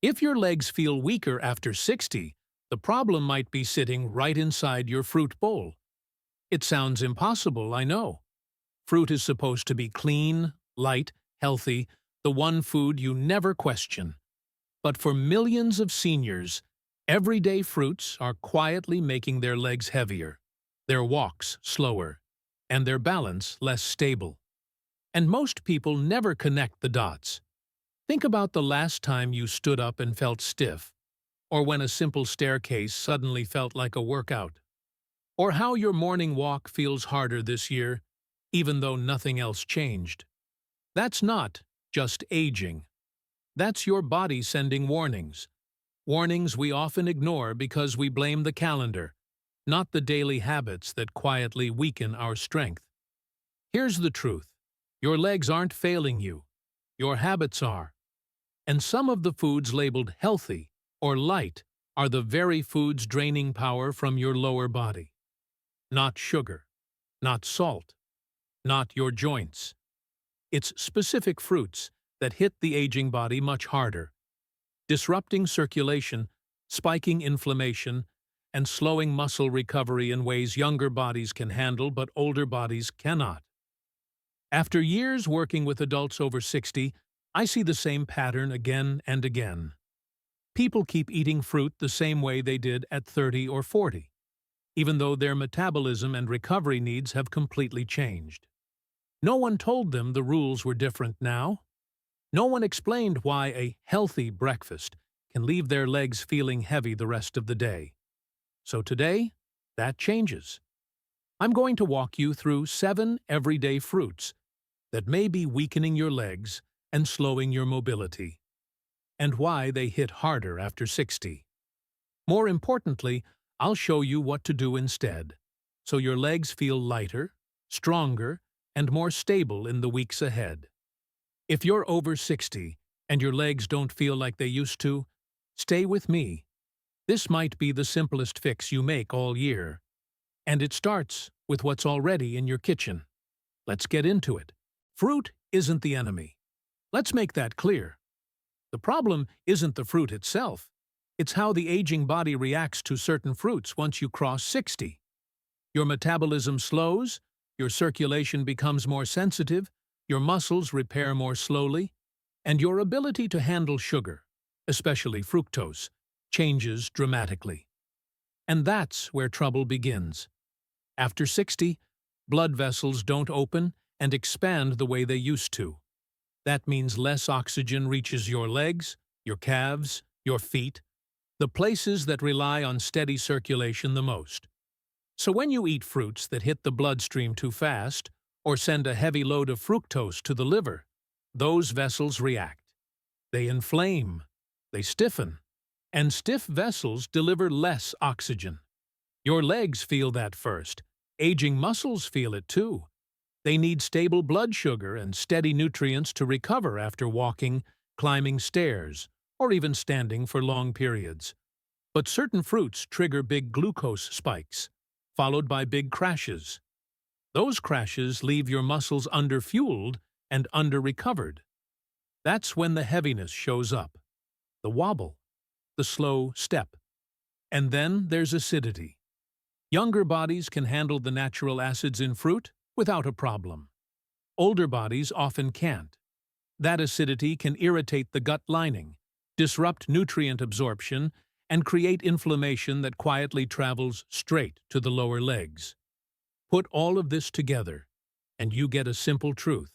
If your legs feel weaker after 60, the problem might be sitting right inside your fruit bowl. It sounds impossible, I know. Fruit is supposed to be clean, light, healthy, the one food you never question. But for millions of seniors, everyday fruits are quietly making their legs heavier, their walks slower, and their balance less stable. And most people never connect the dots. Think about the last time you stood up and felt stiff, or when a simple staircase suddenly felt like a workout, or how your morning walk feels harder this year, even though nothing else changed. That's not just aging. That's your body sending warnings. Warnings we often ignore because we blame the calendar, not the daily habits that quietly weaken our strength. Here's the truth. Your legs aren't failing you. Your habits are. And some of the foods labeled healthy or light are the very foods draining power from your lower body. Not sugar, not salt, not your joints. It's specific fruits that hit the aging body much harder, disrupting circulation, spiking inflammation, and slowing muscle recovery in ways younger bodies can handle but older bodies cannot. After years working with adults over 60, I see the same pattern again and again. People keep eating fruit the same way they did at 30 or 40, even though their metabolism and recovery needs have completely changed. No one told them the rules were different now. No one explained why a healthy breakfast can leave their legs feeling heavy the rest of the day. So today, that changes. I'm going to walk you through 7 everyday fruits that may be weakening your legs and slowing your mobility, and why they hit harder after 60. More importantly, I'll show you what to do instead, so your legs feel lighter, stronger, and more stable in the weeks ahead. If you're over 60 and your legs don't feel like they used to, stay with me. This might be the simplest fix you make all year. And it starts with what's already in your kitchen. Let's get into it. Fruit isn't the enemy. Let's make that clear. The problem isn't the fruit itself. It's how the aging body reacts to certain fruits once you cross 60. Your metabolism slows, your circulation becomes more sensitive, your muscles repair more slowly, and your ability to handle sugar, especially fructose, changes dramatically. And that's where trouble begins. After 60, blood vessels don't open and expand the way they used to. That means less oxygen reaches your legs, your calves, your feet, the places that rely on steady circulation the most. So when you eat fruits that hit the bloodstream too fast, or send a heavy load of fructose to the liver, those vessels react. They inflame, they stiffen, and stiff vessels deliver less oxygen. Your legs feel that first. Aging muscles feel it too. They need stable blood sugar and steady nutrients to recover after walking, climbing stairs, or even standing for long periods. But certain fruits trigger big glucose spikes, followed by big crashes. Those crashes leave your muscles underfueled and under-recovered. That's when the heaviness shows up, the wobble, the slow step. And then there's acidity. Younger bodies can handle the natural acids in fruit without a problem. Older bodies often can't. That acidity can irritate the gut lining, disrupt nutrient absorption, and create inflammation that quietly travels straight to the lower legs. Put all of this together, and you get a simple truth.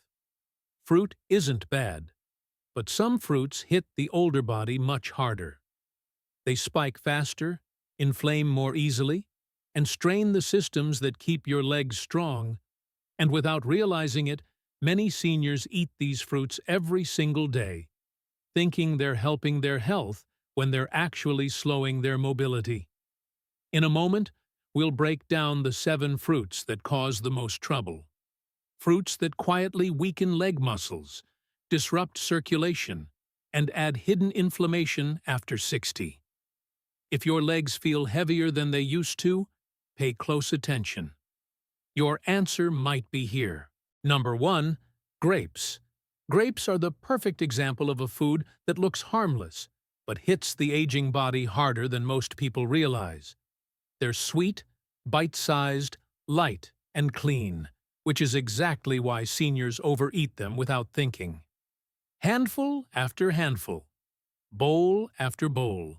Fruit isn't bad, but some fruits hit the older body much harder. They spike faster, inflame more easily, and strain the systems that keep your legs strong. And without realizing it, many seniors eat these fruits every single day, thinking they're helping their health when they're actually slowing their mobility. In a moment, we'll break down the 7 fruits that cause the most trouble. Fruits that quietly weaken leg muscles, disrupt circulation, and add hidden inflammation after 60. If your legs feel heavier than they used to, pay close attention. Your answer might be here. Number 1. Grapes. Grapes are the perfect example of a food that looks harmless, but hits the aging body harder than most people realize. They're sweet, bite-sized, light, and clean, which is exactly why seniors overeat them without thinking. Handful after handful, bowl after bowl,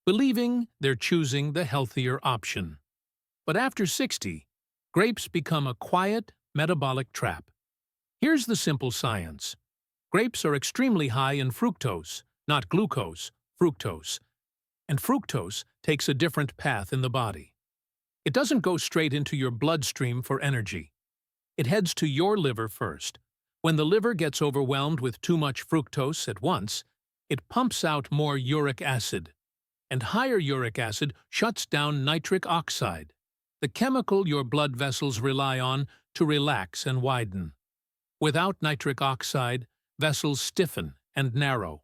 believing they're choosing the healthier option. But after 60, grapes become a quiet, metabolic trap. Here's the simple science. Grapes are extremely high in fructose, not glucose, fructose. And fructose takes a different path in the body. It doesn't go straight into your bloodstream for energy. It heads to your liver first. When the liver gets overwhelmed with too much fructose at once, it pumps out more uric acid. And higher uric acid shuts down nitric oxide, the chemical your blood vessels rely on to relax and widen. Without nitric oxide, vessels stiffen and narrow.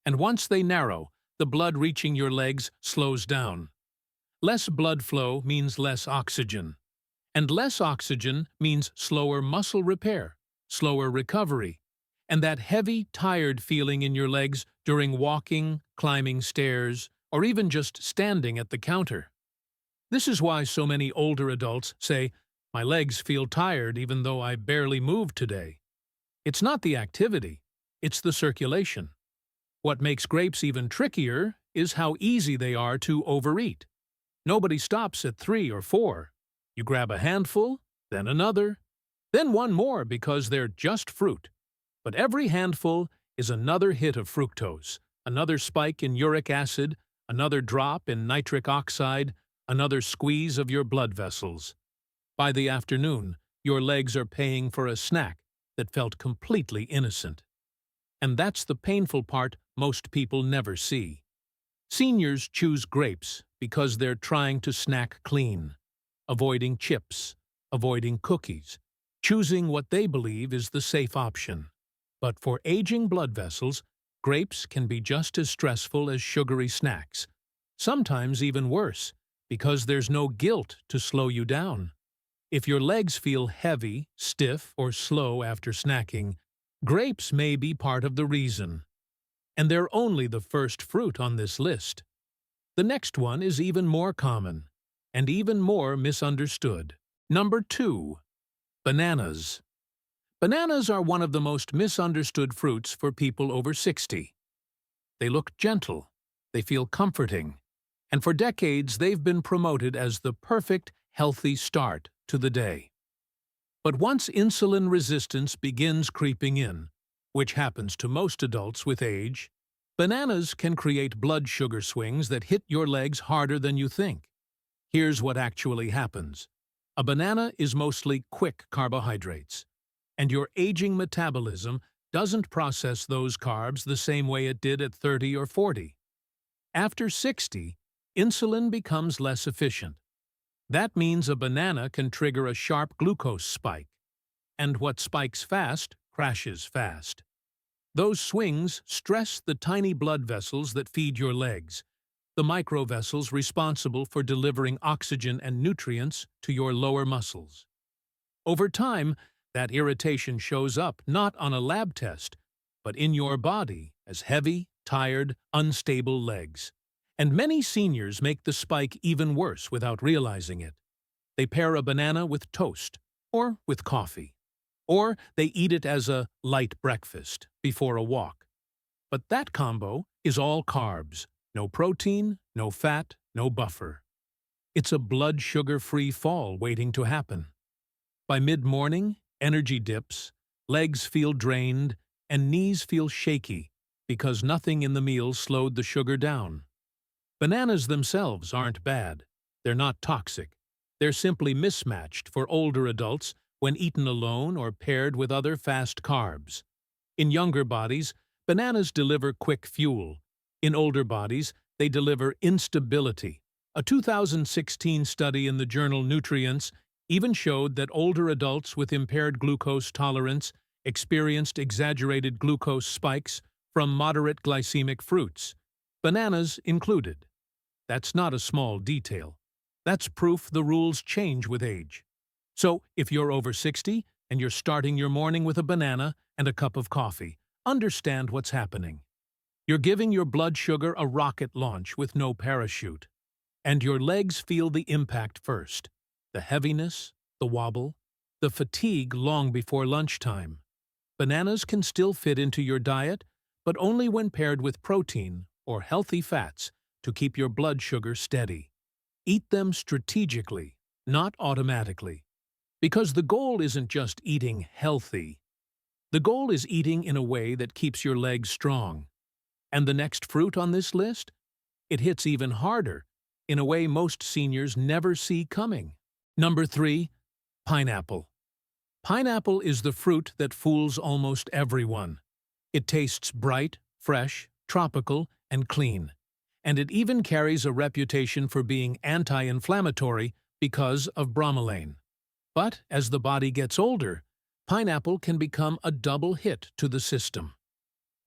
And once they narrow, the blood reaching your legs slows down. Less blood flow means less oxygen. And less oxygen means slower muscle repair, slower recovery, and that heavy, tired feeling in your legs during walking, climbing stairs, or even just standing at the counter. This is why so many older adults say, "My legs feel tired even though I barely moved today." It's not the activity, it's the circulation. What makes grapes even trickier is how easy they are to overeat. Nobody stops at 3 or 4. You grab a handful, then another, then one more because they're just fruit. But every handful is another hit of fructose, another spike in uric acid, another drop in nitric oxide, another squeeze of your blood vessels. By the afternoon, your legs are paying for a snack that felt completely innocent. And that's the painful part most people never see. Seniors choose grapes because they're trying to snack clean, avoiding chips, avoiding cookies, choosing what they believe is the safe option. But for aging blood vessels, grapes can be just as stressful as sugary snacks, sometimes even worse, because there's no guilt to slow you down. If your legs feel heavy, stiff, or slow after snacking, grapes may be part of the reason. And they're only the first fruit on this list. The next one is even more common, and even more misunderstood. Number 2. Bananas. Bananas are one of the most misunderstood fruits for people over 60. They look gentle, they feel comforting, and for decades they've been promoted as the perfect, healthy start to the day. But once insulin resistance begins creeping in, which happens to most adults with age, bananas can create blood sugar swings that hit your legs harder than you think. Here's what actually happens. A banana is mostly quick carbohydrates, and your aging metabolism doesn't process those carbs the same way it did at 30 or 40. After 60, insulin becomes less efficient. That means a banana can trigger a sharp glucose spike, and what spikes fast crashes fast. Those swings stress the tiny blood vessels that feed your legs, the microvessels responsible for delivering oxygen and nutrients to your lower muscles. Over time, that irritation shows up not on a lab test, but in your body as heavy, tired, unstable legs. And many seniors make the spike even worse without realizing it. They pair a banana with toast, or with coffee. Or they eat it as a light breakfast before a walk. But that combo is all carbs, no protein, no fat, no buffer. It's a blood sugar-free fall waiting to happen. By mid-morning, energy dips, legs feel drained, and knees feel shaky because nothing in the meal slowed the sugar down. Bananas themselves aren't bad. They're not toxic. They're simply mismatched for older adults when eaten alone or paired with other fast carbs. In younger bodies, bananas deliver quick fuel. In older bodies, they deliver instability. A 2016 study in the journal Nutrients even showed that older adults with impaired glucose tolerance experienced exaggerated glucose spikes from moderate glycemic fruits, bananas included. That's not a small detail. That's proof the rules change with age. So, if you're over 60 and you're starting your morning with a banana and a cup of coffee, understand what's happening. You're giving your blood sugar a rocket launch with no parachute. And your legs feel the impact first. The heaviness, the wobble, the fatigue long before lunchtime. Bananas can still fit into your diet, but only when paired with protein or healthy fats to keep your blood sugar steady. Eat them strategically, not automatically. Because the goal isn't just eating healthy. The goal is eating in a way that keeps your legs strong. And the next fruit on this list? It hits even harder, in a way most seniors never see coming. Number 3. Pineapple. Pineapple is the fruit that fools almost everyone. It tastes bright, fresh, tropical, and clean. And it even carries a reputation for being anti-inflammatory because of bromelain. But as the body gets older, pineapple can become a double hit to the system.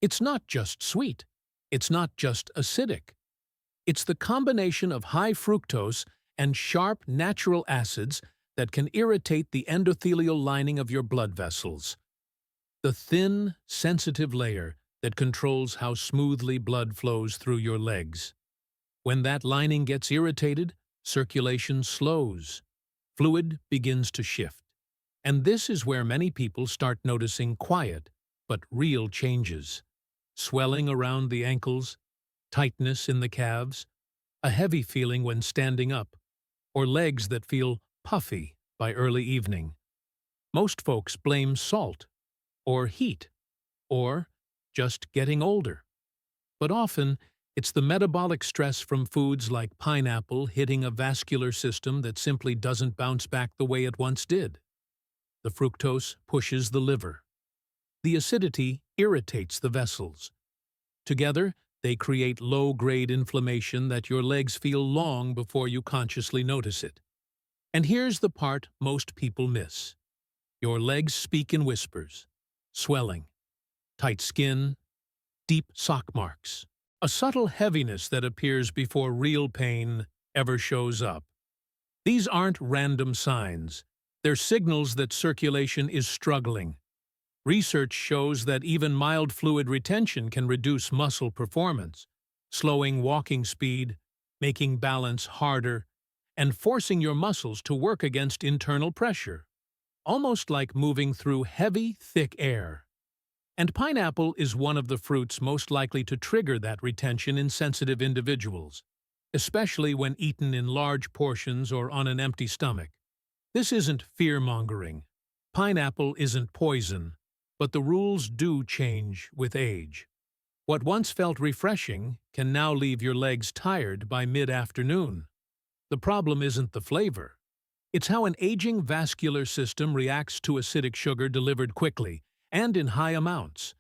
It's not just sweet. It's not just acidic. It's the combination of high fructose and sharp natural acids that can irritate the endothelial lining of your blood vessels. The thin, sensitive layer that controls how smoothly blood flows through your legs. When that lining gets irritated, circulation slows. Fluid begins to shift. And this is where many people start noticing quiet, but real changes. Swelling around the ankles, tightness in the calves, a heavy feeling when standing up, or legs that feel puffy by early evening. Most folks blame salt, or heat, or just getting older. But often, it's the metabolic stress from foods like pineapple hitting a vascular system that simply doesn't bounce back the way it once did. The fructose pushes the liver. The acidity irritates the vessels. Together, they create low-grade inflammation that your legs feel long before you consciously notice it. And here's the part most people miss. Your legs speak in whispers. Swelling, tight skin, deep sock marks. A subtle heaviness that appears before real pain ever shows up. These aren't random signs. They're signals that circulation is struggling. Research shows that even mild fluid retention can reduce muscle performance, slowing walking speed, making balance harder, and forcing your muscles to work against internal pressure, almost like moving through heavy, thick air. And pineapple is one of the fruits most likely to trigger that retention in sensitive individuals, especially when eaten in large portions or on an empty stomach. This isn't fear-mongering. Pineapple isn't poison. But the rules do change with age. What once felt refreshing can now leave your legs tired by mid-afternoon. The problem isn't the flavor. It's how an aging vascular system reacts to acidic sugar delivered quickly and in high amounts.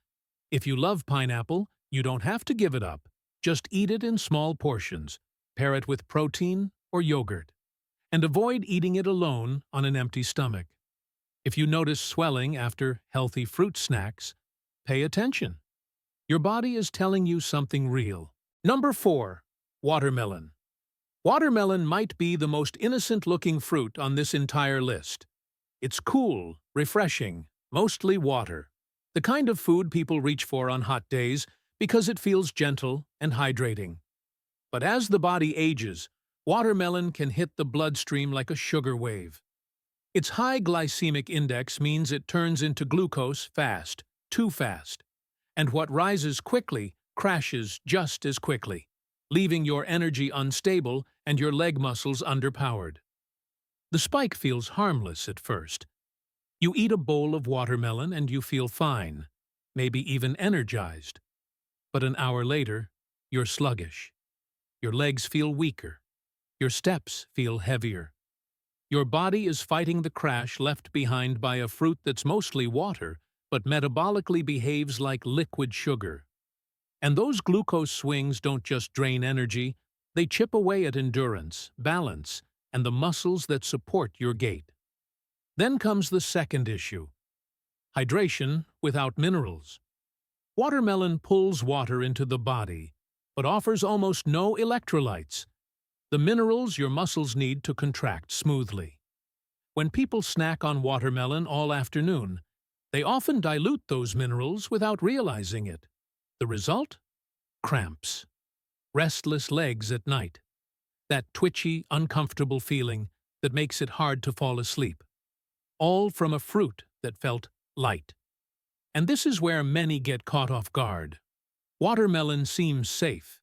If you love pineapple, you don't have to give it up. Just eat it in small portions, pair it with protein or yogurt, and avoid eating it alone on an empty stomach. If you notice swelling after healthy fruit snacks, pay attention. Your body is telling you something real. Number 4. Watermelon. Watermelon might be the most innocent-looking fruit on this entire list. It's cool, refreshing, mostly water. The kind of food people reach for on hot days because it feels gentle and hydrating. But as the body ages, watermelon can hit the bloodstream like a sugar wave. Its high glycemic index means it turns into glucose fast, too fast. And what rises quickly crashes just as quickly, leaving your energy unstable and your leg muscles underpowered. The spike feels harmless at first. You eat a bowl of watermelon and you feel fine, maybe even energized. But an hour later, you're sluggish. Your legs feel weaker. Your steps feel heavier. Your body is fighting the crash left behind by a fruit that's mostly water, but metabolically behaves like liquid sugar. And those glucose swings don't just drain energy, they chip away at endurance, balance, and the muscles that support your gait. Then comes the second issue: hydration without minerals. Watermelon pulls water into the body, but offers almost no electrolytes, the minerals your muscles need to contract smoothly. When people snack on watermelon all afternoon, they often dilute those minerals without realizing it. The result? cramps, restless legs at night, that twitchy, uncomfortable feeling that makes it hard to fall asleep, all from a fruit that felt light. And this is where many get caught off guard. Watermelon seems safe.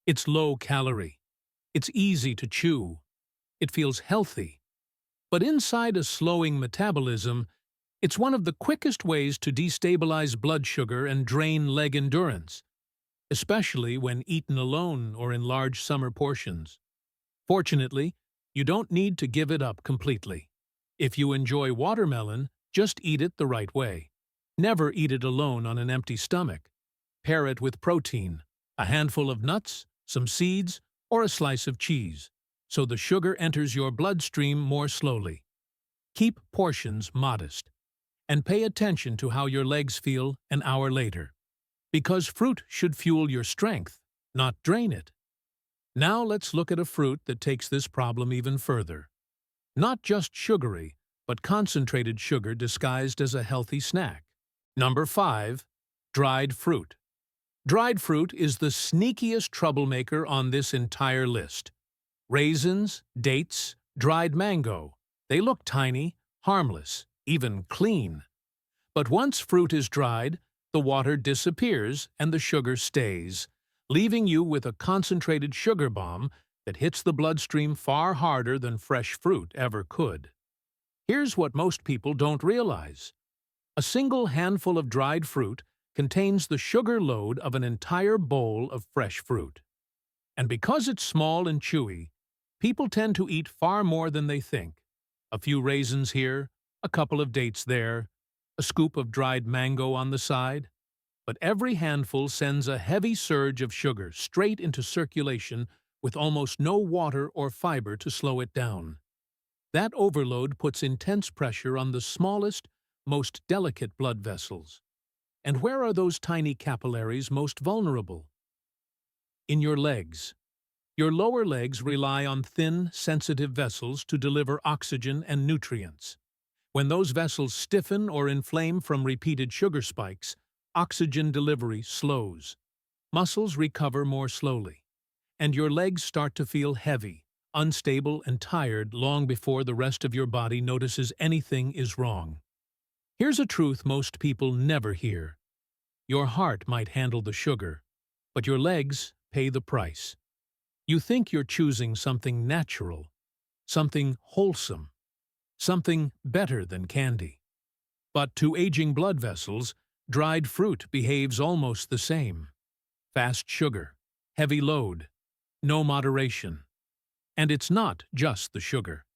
It's low-calorie. It's easy to chew. It feels healthy. But inside a slowing metabolism, it's one of the quickest ways to destabilize blood sugar and drain leg endurance, especially when eaten alone or in large summer portions. Fortunately, you don't need to give it up completely. If you enjoy watermelon, just eat it the right way. Never eat it alone on an empty stomach. Pair it with protein, a handful of nuts, some seeds, or a slice of cheese, so the sugar enters your bloodstream more slowly. Keep portions modest, and pay attention to how your legs feel an hour later, because fruit should fuel your strength, not drain it. Now let's look at a fruit that takes this problem even further. Not just sugary, but concentrated sugar disguised as a healthy snack. Number 5. Dried fruit. Dried fruit is the sneakiest troublemaker on this entire list. Raisins, dates, dried mango. They look tiny, harmless, even clean. But once fruit is dried, the water disappears and the sugar stays, leaving you with a concentrated sugar bomb that hits the bloodstream far harder than fresh fruit ever could. Here's what most people don't realize. A single handful of dried fruit contains the sugar load of an entire bowl of fresh fruit. And because it's small and chewy, people tend to eat far more than they think. A few raisins here, a couple of dates there, a scoop of dried mango on the side. But every handful sends a heavy surge of sugar straight into circulation with almost no water or fiber to slow it down. That overload puts intense pressure on the smallest, most delicate blood vessels. And where are those tiny capillaries most vulnerable? In your legs. Your lower legs rely on thin, sensitive vessels to deliver oxygen and nutrients. When those vessels stiffen or inflame from repeated sugar spikes, oxygen delivery slows. Muscles recover more slowly, and your legs start to feel heavy, unstable, and tired long before the rest of your body notices anything is wrong. Here's a truth most people never hear. Your heart might handle the sugar, but your legs pay the price. You think you're choosing something natural, something wholesome, something better than candy. But to aging blood vessels, dried fruit behaves almost the same. Fast sugar, heavy load, no moderation. And it's not just the sugar.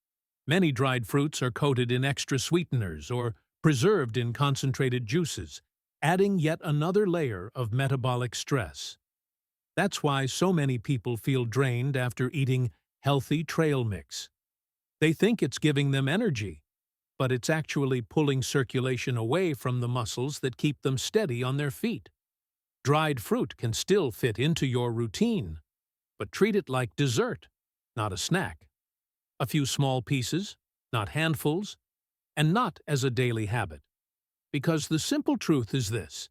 Many dried fruits are coated in extra sweeteners or preserved in concentrated juices, adding yet another layer of metabolic stress. That's why so many people feel drained after eating healthy trail mix. They think it's giving them energy, but it's actually pulling circulation away from the muscles that keep them steady on their feet. Dried fruit can still fit into your routine, but treat it like dessert, not a snack. A few small pieces, not handfuls, and not as a daily habit. Because the simple truth is this: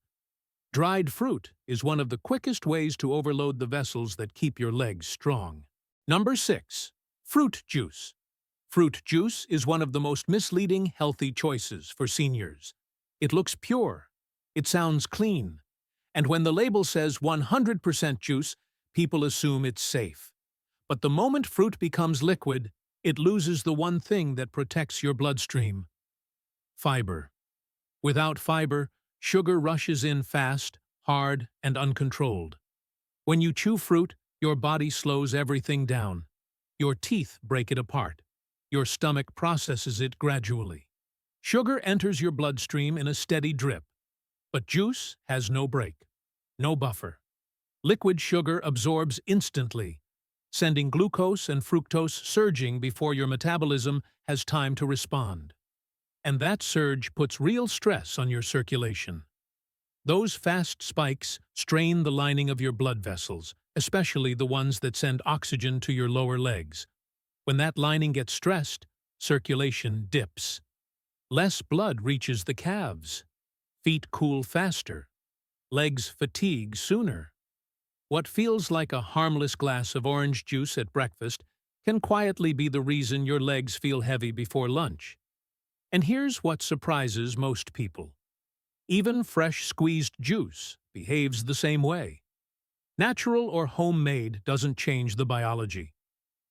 dried fruit is one of the quickest ways to overload the vessels that keep your legs strong. Number 6. Fruit juice. Fruit juice is one of the most misleading healthy choices for seniors. It looks pure. It sounds clean. And when the label says 100% juice, people assume it's safe. But the moment fruit becomes liquid, it loses the one thing that protects your bloodstream: fiber. Without fiber, sugar rushes in fast, hard, and uncontrolled. When you chew fruit, your body slows everything down. Your teeth break it apart. Your stomach processes it gradually. Sugar enters your bloodstream in a steady drip. But juice has no break, no buffer. Liquid sugar absorbs instantly, sending glucose and fructose surging before your metabolism has time to respond. And that surge puts real stress on your circulation. Those fast spikes strain the lining of your blood vessels, especially the ones that send oxygen to your lower legs. When that lining gets stressed, circulation dips. Less blood reaches the calves. Feet cool faster. Legs fatigue sooner. What feels like a harmless glass of orange juice at breakfast can quietly be the reason your legs feel heavy before lunch. And here's what surprises most people. Even fresh squeezed juice behaves the same way. Natural or homemade doesn't change the biology.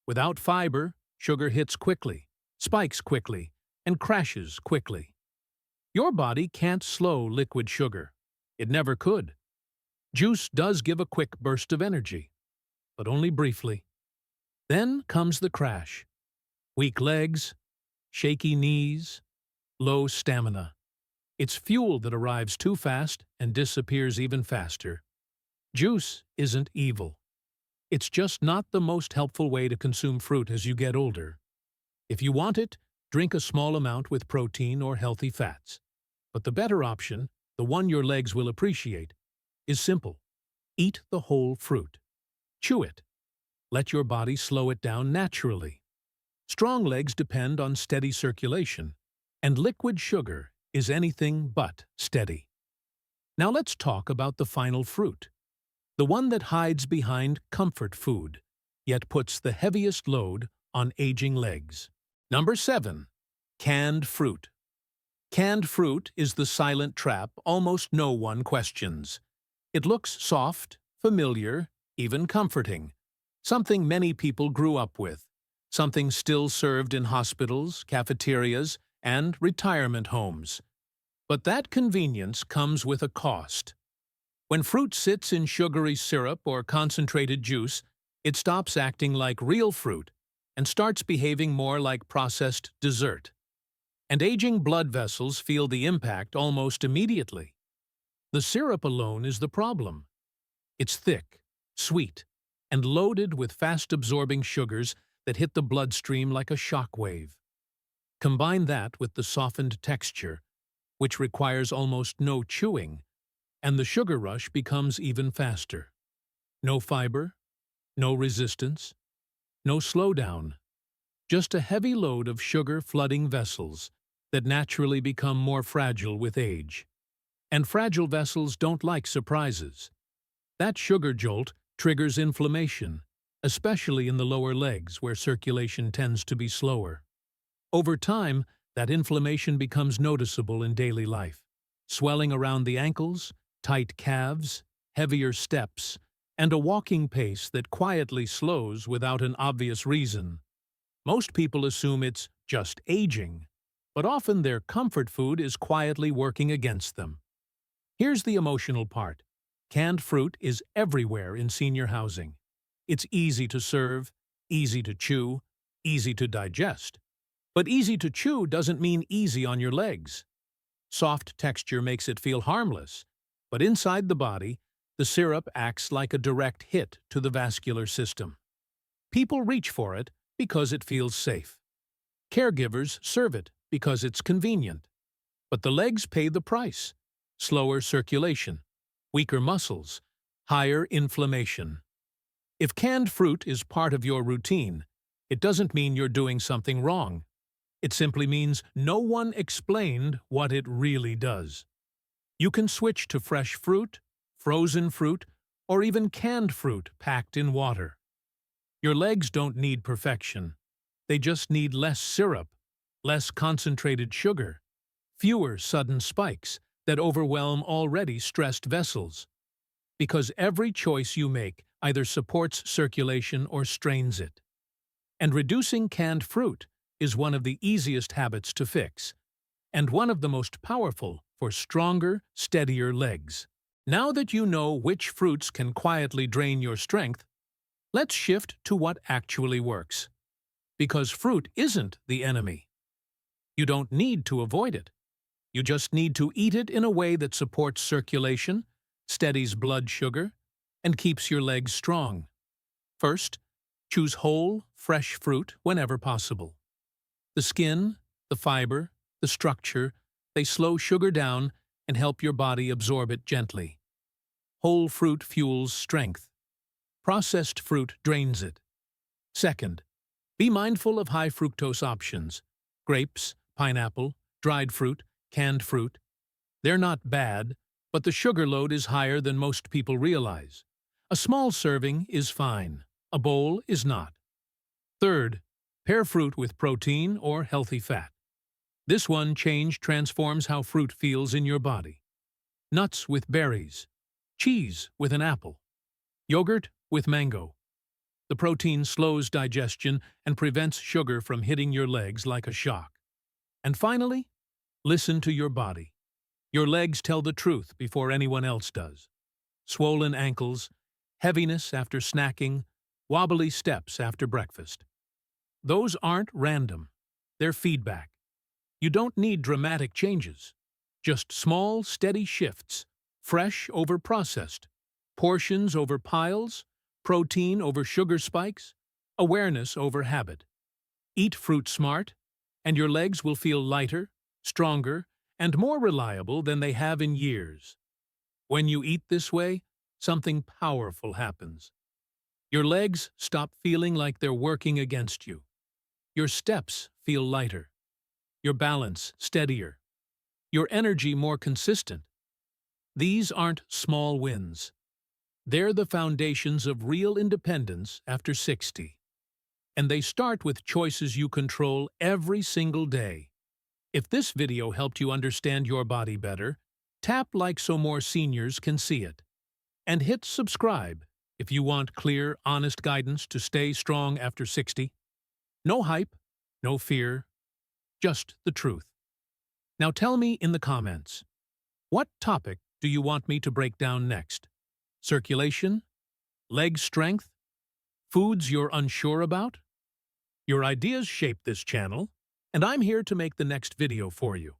Without fiber, sugar hits quickly, spikes quickly, and crashes quickly. Your body can't slow liquid sugar. It never could. Juice does give a quick burst of energy, but only briefly. Then comes the crash. Weak legs, shaky knees, low stamina. It's fuel that arrives too fast and disappears even faster. Juice isn't evil. It's just not the most helpful way to consume fruit as you get older. If you want it, drink a small amount with protein or healthy fats. But the better option, the one your legs will appreciate, is simple. Eat the whole fruit. Chew it. Let your body slow it down naturally. Strong legs depend on steady circulation, and liquid sugar is anything but steady. Now let's talk about the final fruit, the one that hides behind comfort food, yet puts the heaviest load on aging legs. Number 7. Canned fruit. Canned fruit is the silent trap almost no one questions. It looks soft, familiar, even comforting. Something many people grew up with. Something still served in hospitals, cafeterias, and retirement homes. But that convenience comes with a cost. When fruit sits in sugary syrup or concentrated juice, it stops acting like real fruit and starts behaving more like processed dessert. And aging blood vessels feel the impact almost immediately. The syrup alone is the problem. It's thick, sweet, and loaded with fast-absorbing sugars that hit the bloodstream like a shock wave. Combine that with the softened texture, which requires almost no chewing, and the sugar rush becomes even faster. No fiber, no resistance, no slowdown, just a heavy load of sugar flooding vessels that naturally become more fragile with age. And fragile vessels don't like surprises. That sugar jolt triggers inflammation, especially in the lower legs where circulation tends to be slower. Over time, that inflammation becomes noticeable in daily life. Swelling around the ankles, tight calves, heavier steps, and a walking pace that quietly slows without an obvious reason. Most people assume it's just aging, but often their comfort food is quietly working against them. Here's the emotional part. Canned fruit is everywhere in senior housing. It's easy to serve, easy to chew, easy to digest. But easy to chew doesn't mean easy on your legs. Soft texture makes it feel harmless, but inside the body, the syrup acts like a direct hit to the vascular system. People reach for it because it feels safe. Caregivers serve it because it's convenient. But the legs pay the price. Slower circulation, weaker muscles, higher inflammation. If canned fruit is part of your routine, it doesn't mean you're doing something wrong. It simply means no one explained what it really does. You can switch to fresh fruit, frozen fruit, or even canned fruit packed in water. Your legs don't need perfection. They just need less syrup, less concentrated sugar, fewer sudden spikes that overwhelm already stressed vessels. Because every choice you make either supports circulation or strains it. And reducing canned fruit is one of the easiest habits to fix, and one of the most powerful for stronger, steadier legs. Now that you know which fruits can quietly drain your strength, let's shift to what actually works. Because fruit isn't the enemy. You don't need to avoid it. You just need to eat it in a way that supports circulation, steadies blood sugar, and keeps your legs strong. First, choose whole, fresh fruit whenever possible. The skin, the fiber, the structure, they slow sugar down and help your body absorb it gently. Whole fruit fuels strength. Processed fruit drains it. Second, be mindful of high fructose options. Grapes, pineapple, dried fruit, canned fruit. They're not bad, but the sugar load is higher than most people realize. A small serving is fine. A bowl is not. Third, pair fruit with protein or healthy fat. This one change transforms how fruit feels in your body. Nuts with berries. Cheese with an apple. Yogurt with mango. The protein slows digestion and prevents sugar from hitting your legs like a shock. And finally, listen to your body. Your legs tell the truth before anyone else does. Swollen ankles, heaviness after snacking, wobbly steps after breakfast. Those aren't random. They're feedback. You don't need dramatic changes. Just small, steady shifts. Fresh over processed. Portions over piles. Protein over sugar spikes. Awareness over habit. Eat fruit smart, and your legs will feel lighter, stronger, and more reliable than they have in years. When you eat this way, something powerful happens. Your legs stop feeling like they're working against you. Your steps feel lighter. Your balance steadier. Your energy more consistent. These aren't small wins. They're the foundations of real independence after 60. And they start with choices you control every single day. If this video helped you understand your body better, tap like so more seniors can see it. And hit subscribe if you want clear, honest guidance to stay strong after 60. No hype, no fear, just the truth. Now tell me in the comments, what topic do you want me to break down next? Circulation? Leg strength? Foods you're unsure about? Your ideas shape this channel, and I'm here to make the next video for you.